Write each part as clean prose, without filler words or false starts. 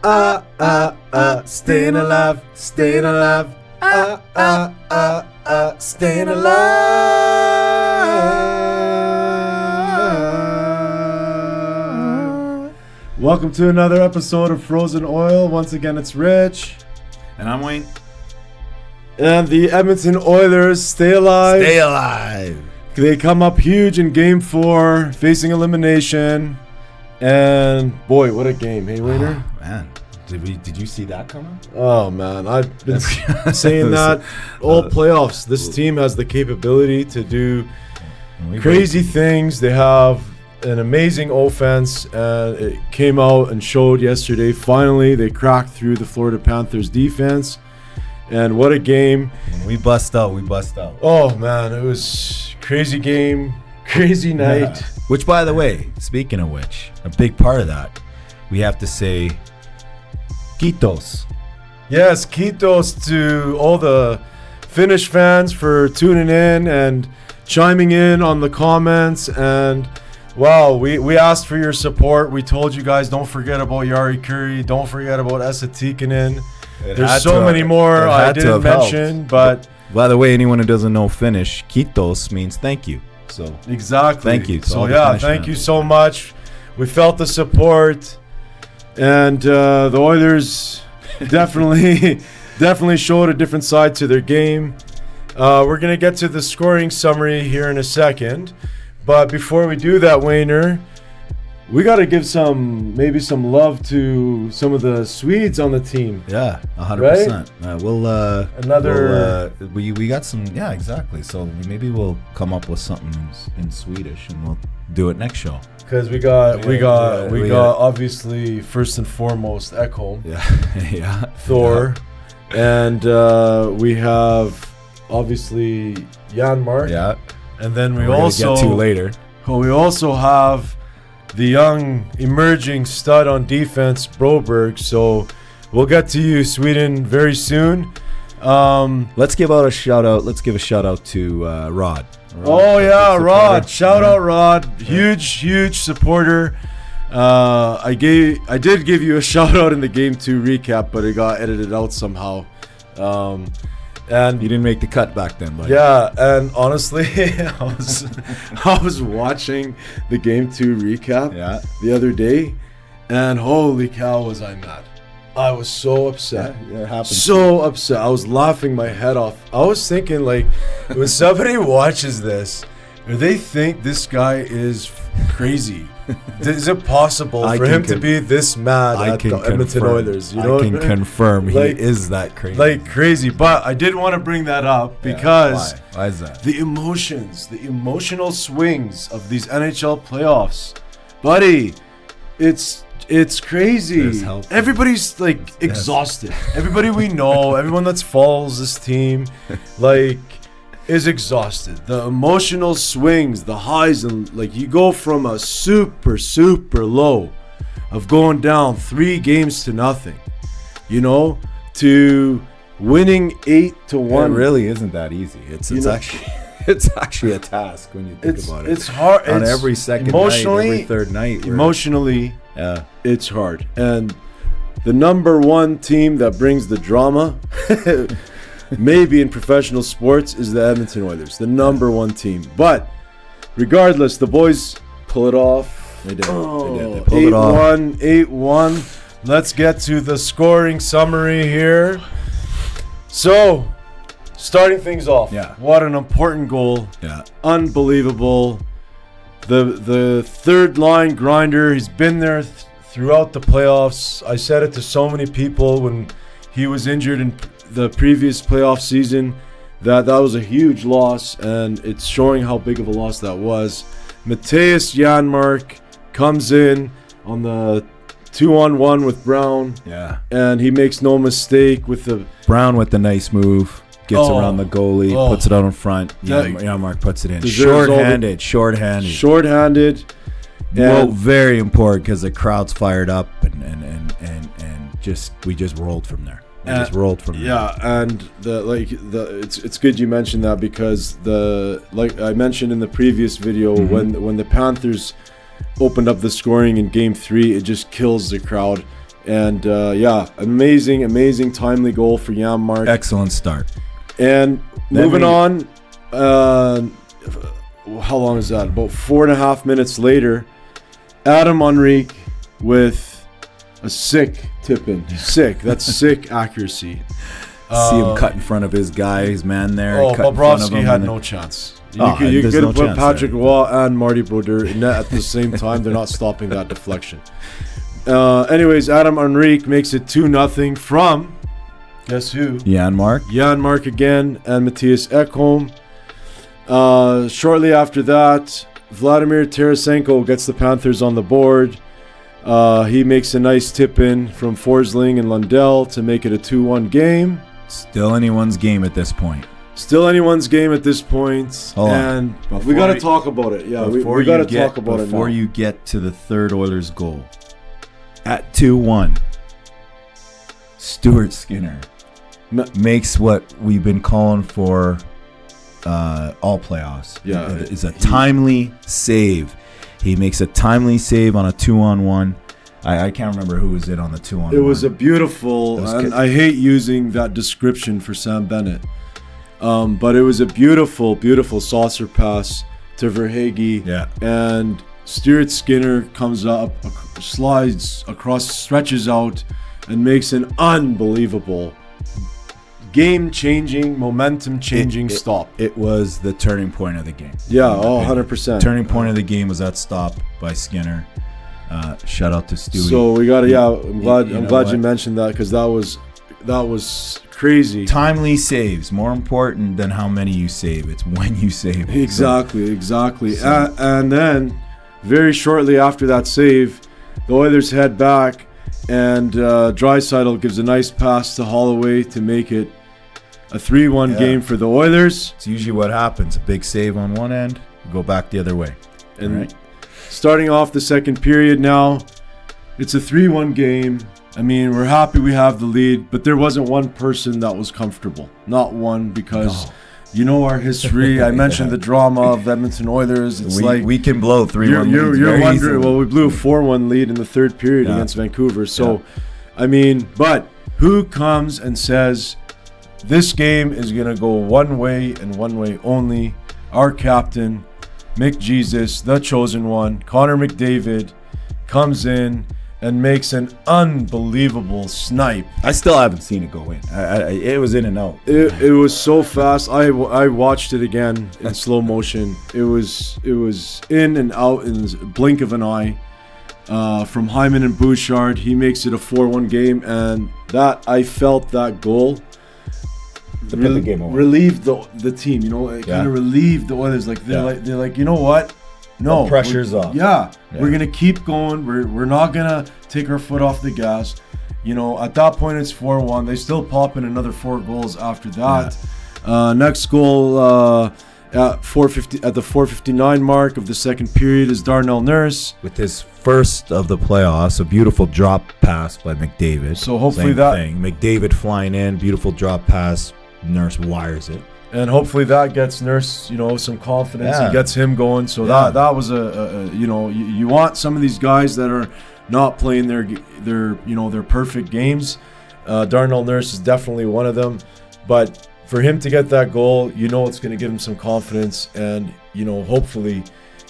Staying alive, staying alive, staying alive. Welcome to another episode of Frozen Oil. Once again, it's Rich. And I'm Wayne. And the Edmonton Oilers stay alive. Stay alive. They come up huge in Game 4, facing elimination. And boy, what a game, hey, Wayner? Oh, man, did you see that coming? Oh man, I've been saying that all playoffs. This team has the capability to do crazy things. They have an amazing offense, and it came out and showed yesterday. Finally, they cracked through the Florida Panthers defense, and what a game! When we bust out, we bust out. Oh man, it was crazy game, crazy night. Yeah. Which, by the way, speaking of which, a big part of that, we have to say, Kiitos. Yes, Kiitos to all the Finnish fans for tuning in and chiming in on the comments. And wow, we asked for your support. We told you guys, don't forget about Jari Kurri. Don't forget about Esa Tikkanen. There's so many more I didn't mention. But by the way, anyone who doesn't know Finnish, Kiitos means thank you. So exactly. Thank you. So yeah, thank you so much. We felt the support. And the Oilers definitely showed a different side to their game. We're going to get to the scoring summary here in a second. But before we do that, Wayner, we got to give maybe some love to some of the Swedes on the team. Yeah, 100%. Right? We got some, yeah, exactly. So maybe we'll come up with something in Swedish and we'll do it next show. Because we got obviously first and foremost Ekholm, yeah, Thor, and we have obviously Yanmar, and then we also get to later. We also have the young emerging stud on defense, Broberg. So we'll get to you, Sweden, very soon. Let's give a shout out to Rod. Oh yeah, Rod! Shout out Rod, huge supporter. I did give you a shout out in the Game 2 recap, but it got edited out somehow. And you didn't make the cut back then, buddy. Yeah, and honestly, I was watching the Game 2 recap the other day, and holy cow, was I mad! I was so upset. Yeah, it happened. So upset. I was laughing my head off. I was thinking, like, when somebody watches this, they think this guy is crazy. Is it possible for him to be this mad at the Edmonton Oilers? You know, I can confirm he is that crazy. Like crazy. But I did want to bring that up because why is that? The emotional swings of these NHL playoffs, buddy. It's crazy. Everybody's like exhausted. Everybody we know, everyone that follows this team, like, is exhausted. The emotional swings, the highs, and like you go from a super low of going down 3 games to nothing, you know, to winning 8-1. It really isn't that easy. It's actually a task when you think about it. It's hard on every second night, every third night. Emotionally, it's hard. And the number one team that brings the drama, maybe in professional sports, is the Edmonton Oilers. The number one team. But regardless, the boys pull it off. They did. They pulled it off. 8-1. Let's get to the scoring summary here. So, starting things off. What an important goal. Unbelievable. The third line grinder, he's been there throughout the playoffs. I said it to so many people when he was injured in the previous playoff season that was a huge loss, and it's showing how big of a loss that was. Matias Yanmar comes in on the 2-on-1 with Brown. And he makes no mistake with the Brown with the nice move. Gets around the goalie, puts it out in front. Yanmar puts it in. Short-handed. Well, very important because the crowd's fired up and we just rolled from there. And it's good you mentioned that because like I mentioned in the previous video, when the Panthers opened up the scoring in Game 3, it just kills the crowd. And amazing timely goal for Yanmar. Excellent start. And moving on, how long is that? About 4.5 minutes later, Adam Henrique with a sick tip-in. Sick. That's sick accuracy. See him cut in front of his guy, his man there. Oh, Bobrovsky had no chance. You could have put Patrick Roy and Marty Brodeur in net at the same time. They're not stopping that deflection. Anyways, Adam Henrique makes it 2-0 from, guess who? Yanmar again and Matias Ekholm. Shortly after that, Vladimir Tarasenko gets the Panthers on the board. He makes a nice tip-in from Forsling and Lundell to make it a 2-1 game. Still anyone's game at this point. And we got to talk about it. Yeah, we got to talk about it now. Before you get to the third Oilers goal. At 2-1, Stuart makes what we've been calling for all playoffs. Yeah, it's a timely save. He makes a timely save on a 2-on-1. I can't remember who was it on the 2-on-1. It was a beautiful, and I hate using that description for Sam Bennett, but it was a beautiful saucer pass to Verhaeghe. Yeah. And Stuart Skinner comes up, slides across, stretches out, and makes an unbelievable, game-changing, momentum-changing stop. It was the turning point of the game. Yeah, 100%. Turning point of the game was that stop by Skinner. Shout out to Stewie. So we got to, I'm glad you mentioned that, because that was crazy. Timely saves, more important than how many you save. It's when you save. Exactly. So. And then, very shortly after that save, the Oilers head back, and Draisaitl gives a nice pass to Holloway to make it a 3-1 game for the Oilers. It's usually what happens. A big save on one end, go back the other way. And starting off the second period now, it's a 3-1 game. I mean, we're happy we have the lead, but there wasn't one person that was comfortable. Not one, because you know our history. I mentioned the drama of the Edmonton Oilers. It's we can blow 3-1 leads. You're wondering, well, we blew a 4-1 lead in the third period against Vancouver. So, I mean, but who comes and says this game is going to go one way and one way only? Our captain, Mick Jesus, the chosen one, Conor McDavid, comes in and makes an unbelievable snipe. I still haven't seen it go in. It was in and out. It was so fast. I watched it again in slow motion. It was in and out in the blink of an eye. From Hyman and Bouchard, he makes it a 4-1 game, and I felt that goal relieved the team. You know, it kind of relieved the Oilers. Like they're like, you know what? No, the pressure's off. Yeah, we're gonna keep going. We're not gonna take our foot off the gas. You know, at that point it's 4-1. They still pop in another 4 goals after that. Next goal at 4:50 at the 4:59 mark of the second period is Darnell Nurse with his first of the playoffs. A beautiful drop pass by McDavid. So hopefully McDavid flying in, beautiful drop pass. Nurse wires it. And hopefully that gets Nurse, some confidence and gets him going. So that was you want some of these guys that are not playing their perfect games. Darnell Nurse is definitely one of them. But for him to get that goal, it's going to give him some confidence, and hopefully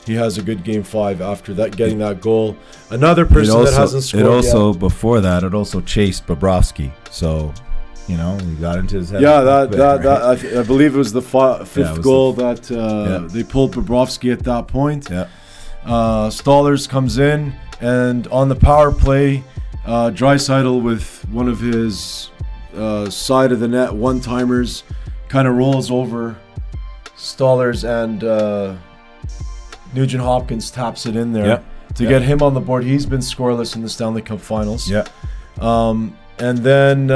he has a good game 5 after that, getting that goal. Another person that hasn't scored yet. Before that, it also chased Bobrovsky. So. He got into his head. Yeah, I believe it was the fifth goal that they pulled Bobrovsky at that point. Yeah. Stolarz comes in, and on the power play, Draisaitl with one of his side of the net one-timers kind of rolls over Stolarz, and Nugent Hopkins taps it in there to get him on the board. He's been scoreless in the Stanley Cup Finals. Yeah. And then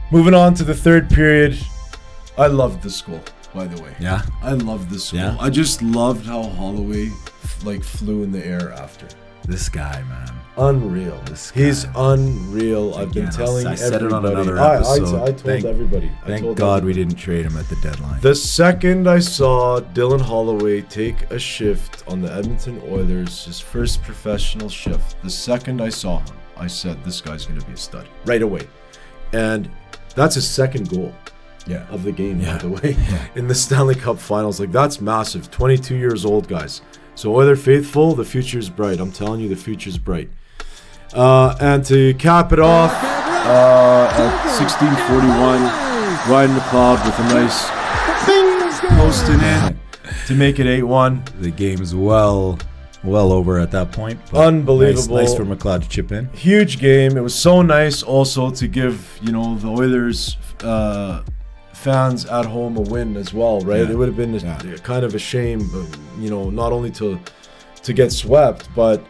moving on to the third period, I loved this goal, by the way. Yeah. I loved this goal. Yeah. I just loved how Holloway flew in the air after. This guy, man. Unreal. He's unreal. I've been telling everybody. I said it on another episode. I told everybody. Thank God we didn't trade him at the deadline. The second I saw Dylan Holloway take a shift on the Edmonton Oilers, his first professional shift, the second I saw him, I said, this guy's going to be a stud right away. And that's his second goal of the game, by the way, in the Stanley Cup Finals. Like, that's massive. 22 years old, guys. So Oiler faithful, the future's bright. I'm telling you, the future's bright. And to cap it off, at 16:41, Ryan McLeod with a nice posting in to make it 8-1. The game's well over at that point. Unbelievable. Nice for McLeod to chip in. Huge game. It was so nice also to give, the Oilers fans at home a win as well, right? It would have been kind of a shame, not only to get swept, but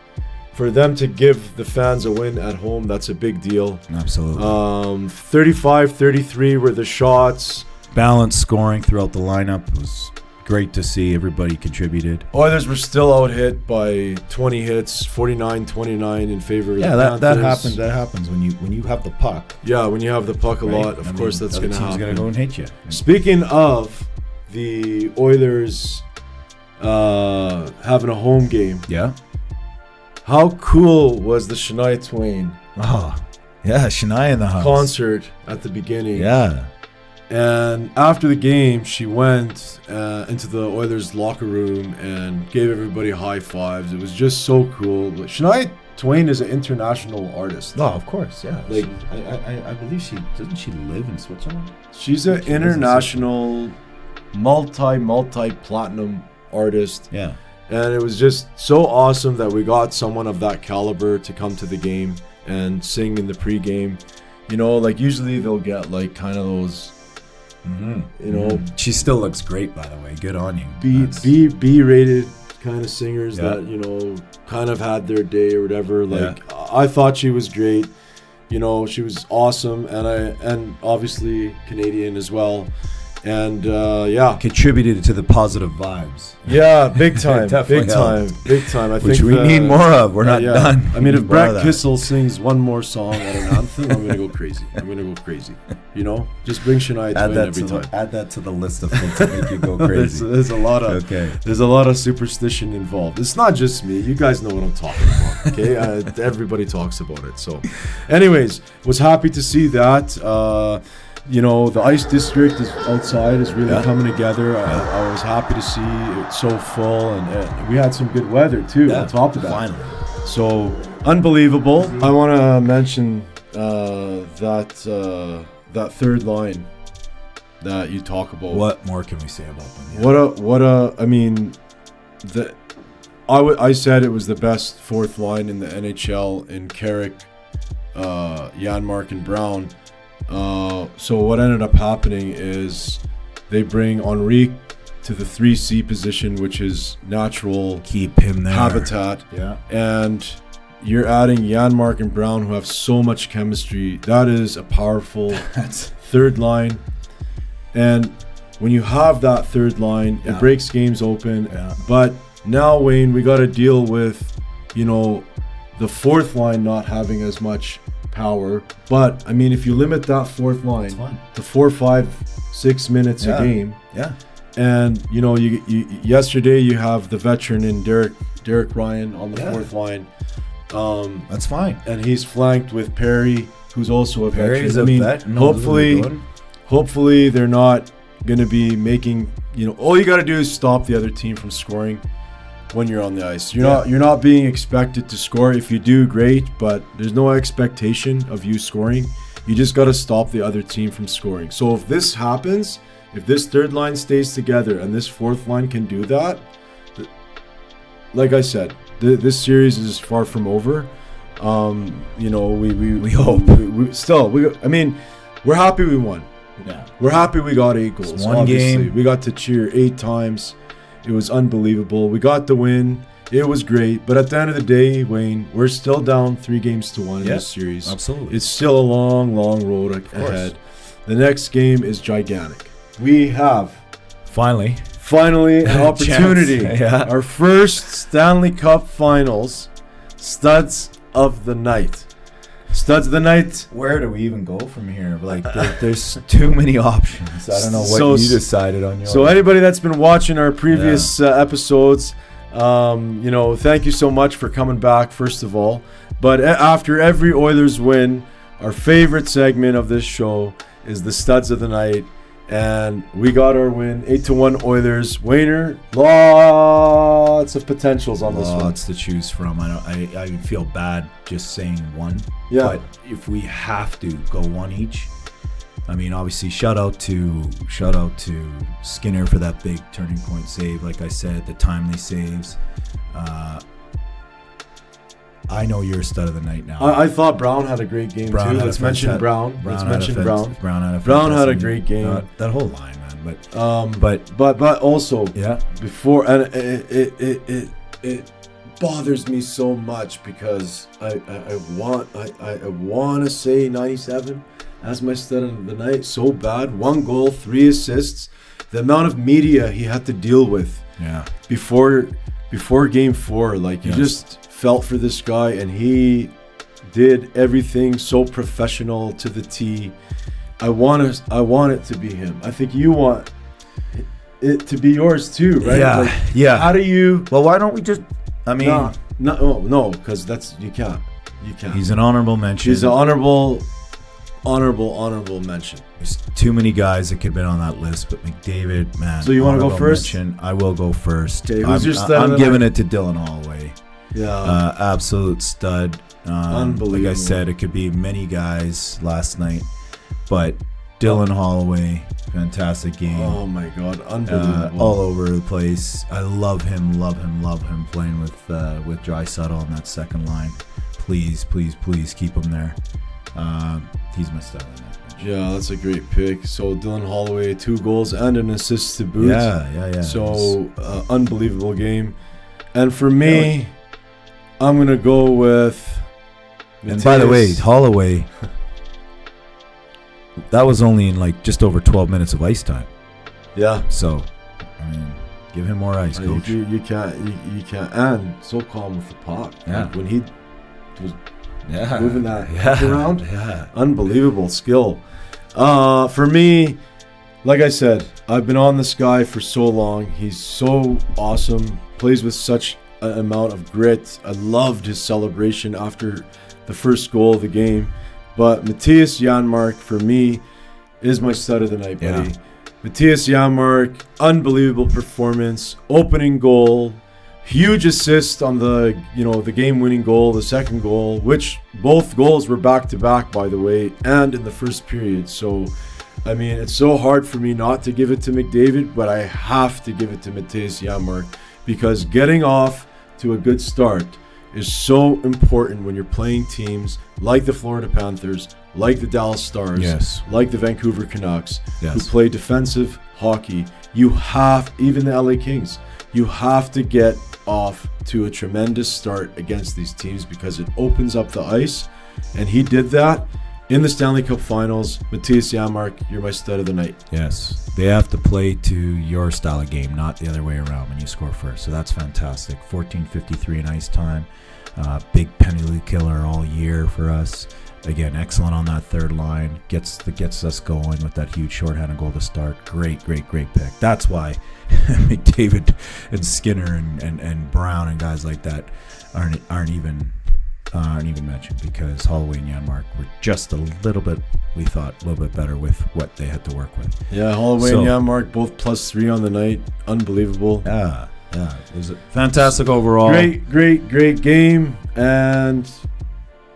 for them to give the fans a win at home. That's a big deal. Absolutely. 35-33 were the shots. Balanced scoring throughout the lineup. It was great to see. Everybody contributed. Oilers were still out hit by 20 hits, 49-29 in favor of the Panthers. That happens when you have the puck. Yeah, when you have the puck a lot, of course that's going to happen. Going to go and hit you. Speaking of the Oilers having a home game. Yeah. How cool was the Shania Twain? Oh, yeah, Shania in the house. Concert at the beginning. Yeah. And after the game, she went into the Oilers locker room and gave everybody high fives. It was just so cool. Shania Twain is an international artist. Oh, of course, yeah. Like, I believe doesn't she live in Switzerland? She's an international multi-platinum artist. Yeah. And it was just so awesome that we got someone of that caliber to come to the game and sing in the pregame. Like usually they'll get like kind of those, She still looks great, by the way. Good on you. B-rated kind of singers that, kind of had their day or whatever. Like I thought she was great. She was awesome, and obviously Canadian as well. And contributed to the positive vibes. Yeah, big time, big helped. time. I Which think we need more of. We're not done. I mean, if Brett Kissel sings one more song at an anthem, I'm gonna go crazy. Just bring Shania Twain every time. Add that to the list of things that make you go crazy. There's a lot of There's a lot of superstition involved. It's not just me. You guys know what I'm talking about. Okay, everybody talks about it. So, anyways, was happy to see that. The ice district outside is really coming together. I was happy to see it so full, and we had some good weather too on top of that. Finally. So unbelievable. I want to mention that third line that you talk about. What more can we say about them? I said it was the best fourth line in the NHL in Henrique, Yanmar, and Brown. So what ended up happening is they bring Henrique to the 3C position, which is natural keep him there habitat. Yeah. And you're adding Yanmar and Brown, who have so much chemistry. That is a powerful third line. And when you have that third line, it breaks games open. Yeah. But now, Wayne, we got to deal with, the fourth line not having as much power. But I mean, if you limit that fourth line to 4, 5, 6 minutes a game, and you yesterday you have the veteran in Derek Ryan on the fourth line. That's fine, and he's flanked with Perry, who's also a Perry's veteran. Hopefully they're not going to be making. All you got to do is stop the other team from scoring when you're on the ice. You're not being expected to score. If you do, great, but there's no expectation of you scoring. You just got to stop the other team from scoring. So if this happens, if this third line stays together and this fourth line can do that, like I said, this series is far from over. We hope. We're happy we won. Yeah. We're happy we got 8 goals. It's one game. We got to cheer 8 times. It was unbelievable. We got the win. It was great. But at the end of the day, Wayne, we're still down 3-1 in this series. Absolutely. It's still a long, long road ahead. The next game is gigantic. We have finally an opportunity. Our first Stanley Cup Finals. Studs of the night. Where do we even go from here? There's too many options. I don't know what you decided on your. So anybody that's been watching our previous episodes, thank you so much for coming back. First of all, But after every Oilers win, our favorite segment of this show is the Studs of the Night. And we got our win, 8-1 Oilers. Wayner, lots of potentials on this one. Lots to choose from. I feel bad just saying one. Yeah. But if we have to go one each, I mean, obviously, shout out to Skinner for that big turning point save. Like I said, the timely saves. I know you're a stud of the night now. I thought Brown had a great game too. Let's mention Brown. Brown had a great game. That whole line, man. But also, yeah. Before, and it bothers me so much because I want to say 97 as my stud of the night so bad. 1 goal, 3 assists. The amount of media he had to deal with. Yeah. Before game 4, like you just felt for this guy, and he did everything so professional to the T. I want it to be him. I think you want it to be yours too, right? Yeah, yeah. How do you? Well, why don't we just? I mean, no, because that's you can't. He's an honorable mention. He's an honorable mention. There's too many guys that could have been on that list, but McDavid, man. So you want to go first? I will go first. Okay, I'm giving it to Dylan Holloway. Yeah, absolute stud. Unbelievable. Like I said, it could be many guys last night, but Dylan Holloway, fantastic game. Oh my God, unbelievable! All over the place. I love him playing with Draisaitl on that second line. Please keep him there. He's my stud. Yeah, that's a great pick. So Dylan Holloway, 2 goals and an assist to boot. Yeah. So unbelievable game. And for me, I'm gonna go with. Matias. And by the way, Holloway, that was only in like just over 12 minutes of ice time. Yeah. So, I mean, give him more ice, coach. You can't, and so calm with the puck. Yeah. Like when he was moving that around. Yeah. Unbelievable skill. For me, like I said, I've been on this guy for so long. He's so awesome. Plays with such an amount of grit. I loved his celebration after the first goal of the game. But Matias Yanmar, for me, is my stud of the night, buddy. Yeah. Matias Yanmar, unbelievable performance. Opening goal. Huge assist on the game-winning goal, the second goal, which both goals were back-to-back, by the way, and in the first period. So, I mean, it's so hard for me not to give it to McDavid, but I have to give it to Matias Yanmar because getting off to a good start is so important when you're playing teams like the Florida Panthers, like the Dallas Stars, like the Vancouver Canucks, who play defensive hockey. You have, even the LA Kings, you have to get off to a tremendous start against these teams because it opens up the ice, and he did that in the Stanley Cup Finals. Matias Yanmar, you're my stud of the night. Yes, they have to play to your style of game, not the other way around when you score first. So that's fantastic. 14:53 in ice time. Big penalty killer all year for us. Again, excellent on that third line. Gets us going with that huge shorthanded goal to start. Great pick. That's why McDavid and Skinner and Brown and guys like that aren't even mentioned because Holloway and Yanmar were just a little bit, we thought, a little bit better with what they had to work with. Yeah, Holloway and Yanmar both +3 on the night. Unbelievable. Yeah, it was a fantastic overall. Great game, and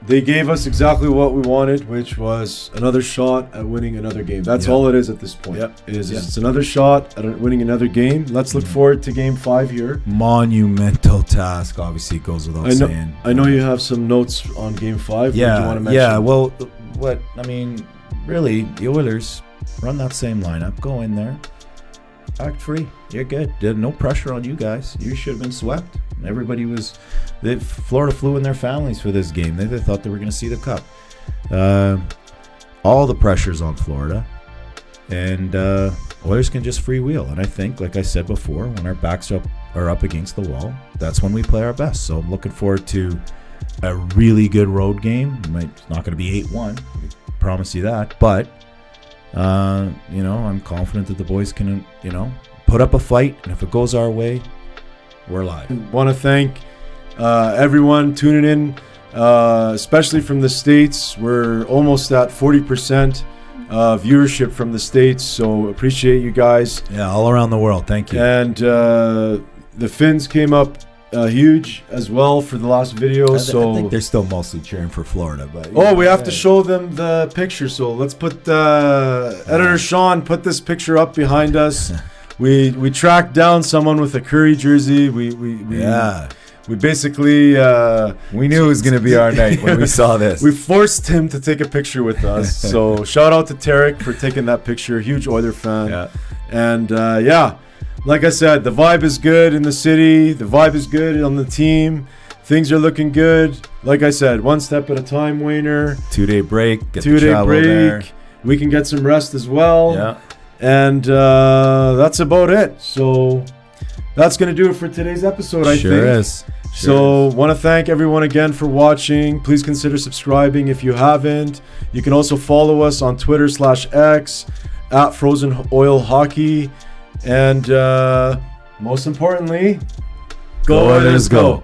they gave us exactly what we wanted, which was another shot at winning another game. That's all it is at this point. It's another shot at winning another game. Let's look forward to game 5 here. Monumental task, obviously, goes without saying. I know you have some notes on game 5. Yeah, what do you want to mention? Yeah. Well, really, the Oilers run that same lineup. Go in there, act free. You're good. No pressure on you guys. You should have been swept. Everybody was. Florida flew in their families for this game. They thought they were going to see the cup. All the pressure's on Florida, and Oilers can just freewheel. And I think, like I said before, when our backs are up against the wall, that's when we play our best. So I'm looking forward to a really good road game. It's not going to be 8-1. I promise you that. But I'm confident that the boys can put up a fight, and if it goes our way, we're live. Want to thank everyone tuning in especially from the States. We're almost at 40% viewership from the States, so appreciate you guys. Yeah, all around the world. Thank you. And the Finns came up huge as well for the last video. I think they're still mostly cheering for Florida. But we have to show them the picture. So let's put editor Sean, put this picture up behind us. We tracked down someone with a Curry jersey. We basically we knew it was going to be our night when we saw this. We forced him to take a picture with us. So shout out to Tarek for taking that picture. Huge Oiler fan. Yeah. And like I said, the vibe is good in the city. The vibe is good on the team. Things are looking good. Like I said, one step at a time, Wayner. 2-day break. 2-day break. There. We can get some rest as well. Yeah. And that's about it. So that's going to do it for today's episode, I think. Sure is. So want to thank everyone again for watching. Please consider subscribing if you haven't. You can also follow us on Twitter/X at Frozen Oil Hockey. And most importantly, go Oilers, go.